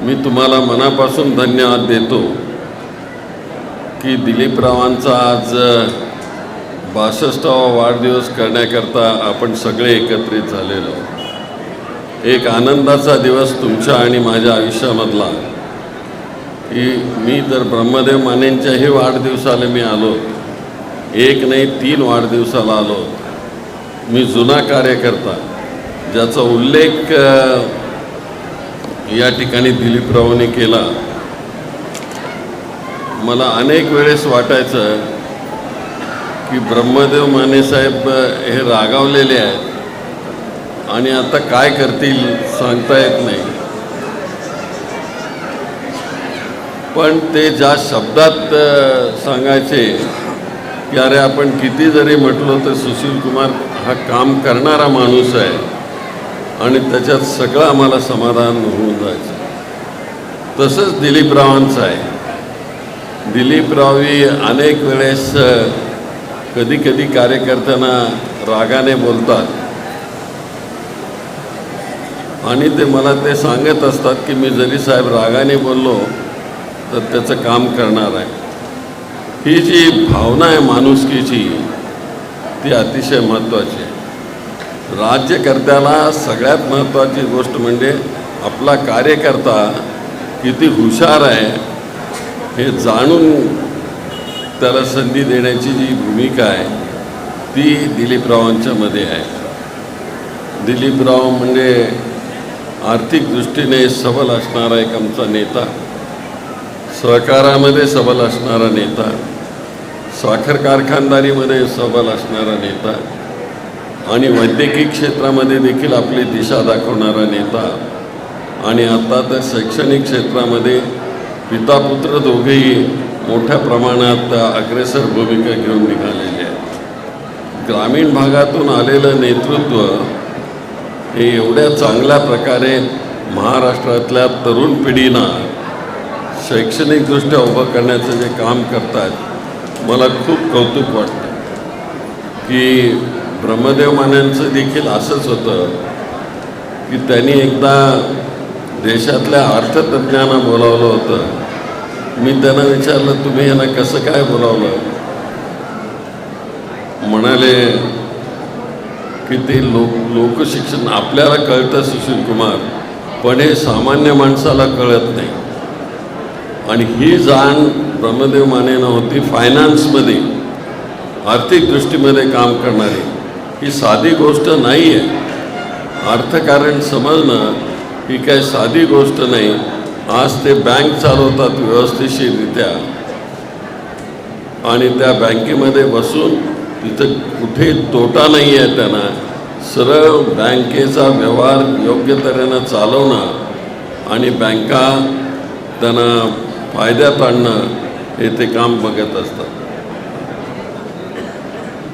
मी तुम्हाला मनापासून धन्यवाद देतो की दिलीपरावांचा आज 62वा वाढदिवस करण्याकरता आपण सगळे एकत्रित झालेलो. एक आनंदाचा दिवस तुमच्या आणि माझ्या आयुष्यामधला की मी तर ब्रह्मदेव मानेंच्याही वाढदिवसाला मी आलो, एक नाही 3 वाढदिवसाला आलो. मी जुना कार्यकर्ता ज्याचा उल्लेख या ठिकाणी दिलीपरावांनी केला. मला अनेक वेळेस वाटायचं की ब्रह्मदेव माने साहेब हे रागावलेले आहेत आणि आता काय करतील सांगता येत नाही. पण ते ज्या शब्दात सांगायचे की अरे आपण किती जरी म्हटलो तर सुशील कुमार हा काम करणारा माणूस आहे आणि त्याच्यात सगळं आम्हाला समाधान होऊन जायचं. तसंच दिलीपरावांचं आहे. दिलीपरावी अनेक वेळेस कधी कधी कार्यकर्त्यांना रागाने बोलतात आणि ते मला ते सांगत असतात की मी जरी साहेब रागाने बोललो तर त्याचं काम करणार आहे. ही जी भावना आहे माणुसकीची ती अतिशय महत्त्वाची आहे. राज्यकर्त्याला सगळ्यात महत्त्वाची गोष्ट म्हणजे आपला कार्यकर्ता किती हुशार आहे हे जाणून त्याला संधी देण्याची जी भूमिका आहे ती दिलीपरावांच्यामध्ये आहे. दिलीपराव म्हणजे आर्थिक दृष्टीने सबल असणारा एक आमचा नेता, सहकारामध्ये सबल असणारा नेता, साखर कारखानदारीमध्ये सबल असणारा नेता आणि वैद्यकीय क्षेत्रामध्ये देखील आपली दिशा दाखवणारा नेता आणि आता तर शैक्षणिक क्षेत्रामध्ये पिता पुत्र दोघेही मोठ्या प्रमाणात अग्रेसर भूमिका घेऊन निघालेले आहेत. ग्रामीण भागातून आलेलं नेतृत्व हे एवढ्या चांगल्या प्रकारे महाराष्ट्रातल्या तरुण पिढींना शैक्षणिकदृष्ट्या उभं करण्याचं जे काम करतात मला खूप कौतुक वाटतं. की ब्रह्मदेव मानेंचं देखील असंच होतं की त्यांनी एकदा देशातल्या अर्थतज्ञांना बोलावलं होतं. मी त्यांना विचारलं तुम्ही यांना कसं काय बोलावलं. म्हणाले की ते लोकशिक्षण आपल्याला कळतं सुशील कुमार, पण हे सामान्य माणसाला कळत नाही. आणि ही जाण ब्रह्मदेव मानेंना होती. फायनान्समध्ये आर्थिक दृष्टीमध्ये काम करणारी ही साधी गोष्ट नाही आहे. अर्थकारण समजणं ही काही साधी गोष्ट नाही. आज ते बँक चालवतात व्यवस्थितरित्या आणि त्या बँकेमध्ये बसून तिथं कुठे तोटा नाही आहे. त्यांना सरळ बँकेचा व्यवहार योग्य तऱ्हेनं चालवणं आणि बँका त्यांना फायद्यात आणणं हे ते काम बघत असतात.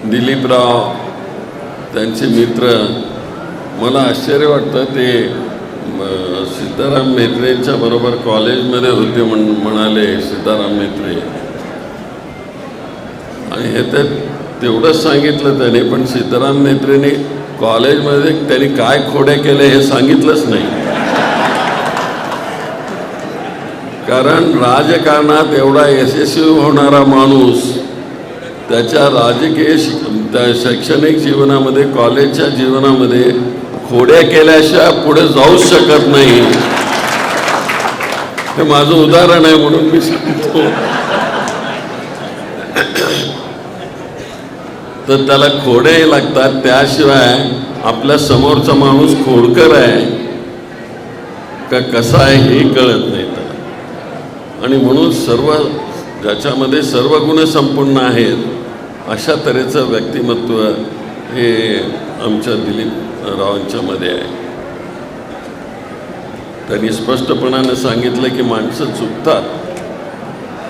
दिलीपराव त्यांचे मित्र, मला आश्चर्य वाटतं ते सिद्धाराम म्हेत्रेंच्या बरोबर कॉलेजमध्ये होते म्हणाले सिद्धाराम म्हेत्रे. आणि हे तर तेवढंच सांगितलं त्याने, पण सिद्धाराम म्हेत्रेने कॉलेजमध्ये त्यांनी काय खोड्या केल्या हे सांगितलंच नाही. कारण राजकारणात एवढा यशस्वी होणारा माणूस त्याच्या राजकीय त्या शैक्षणिक जीवनामध्ये कॉलेजच्या जीवनामध्ये खोड्या केल्याशिवाय पुढे जाऊच शकत नाही. हे माझं उदाहरण आहे म्हणून मी सांगतो. तर त्याला खोड्याही लागतात, त्याशिवाय आपल्या समोरचा माणूस खोडकर आहे का कसा आहे हे कळत नाही त्याला. आणि म्हणून सर्व ज्याच्यामध्ये सर्व गुण संपूर्ण आहेत अशा तऱ्हेचं व्यक्तिमत्व हे आमच्या दिलीपरावांच्यामध्ये आहे. त्यांनी स्पष्टपणाने सांगितलं की माणसं चुकतात,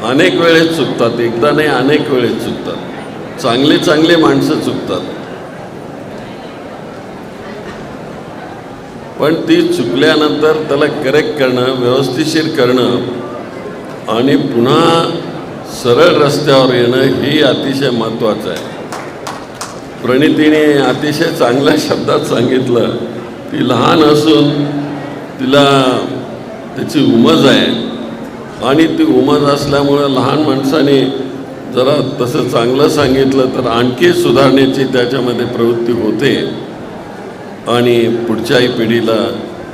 अनेक वेळेस चुकतात, एकदा नाही अनेक वेळेस चुकतात. चांगली माणसं चुकतात, पण ती चुकल्यानंतर त्याला करेक्ट करणं, व्यवस्थिशीर करणं आणि पुन्हा सरळ रस्त्यावर येणं ही अतिशय महत्त्वाचं आहे. प्रणितीने अतिशय चांगल्या शब्दात सांगितलं. ती लहान असून तिला त्याची उमज आहे आणि ती उमज असल्यामुळं लहान माणसाने जरा तसं चांगलं सांगितलं तर आणखी सुधारण्याची त्याच्यामध्ये प्रवृत्ती होते आणि पुढच्याही पिढीला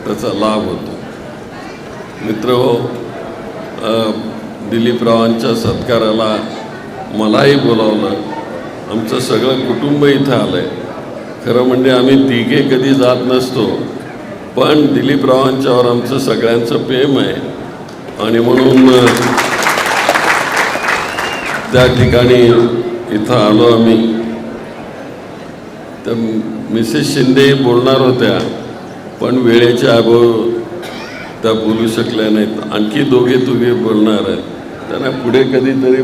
त्याचा लाभ होतो. मित्रहो, दिलीपरावांच्या सत्काराला मलाही बोलावलं. आमचं सगळं कुटुंब इथं आलं आहे. खरं म्हणजे आम्ही तिघे कधी जात नसतो, पण दिलीपरावांच्यावर आमचं सगळ्यांचं प्रेम आहे आणि म्हणून त्या ठिकाणी इथं आलो आम्ही. तर मिसेस शिंदे बोलणार होत्या, पण वेळेच्या अभाव त्या बोलू शकल्या नाहीत. आणखी दोघे बोलणार आहेत, त्यांना पुढे कधीतरी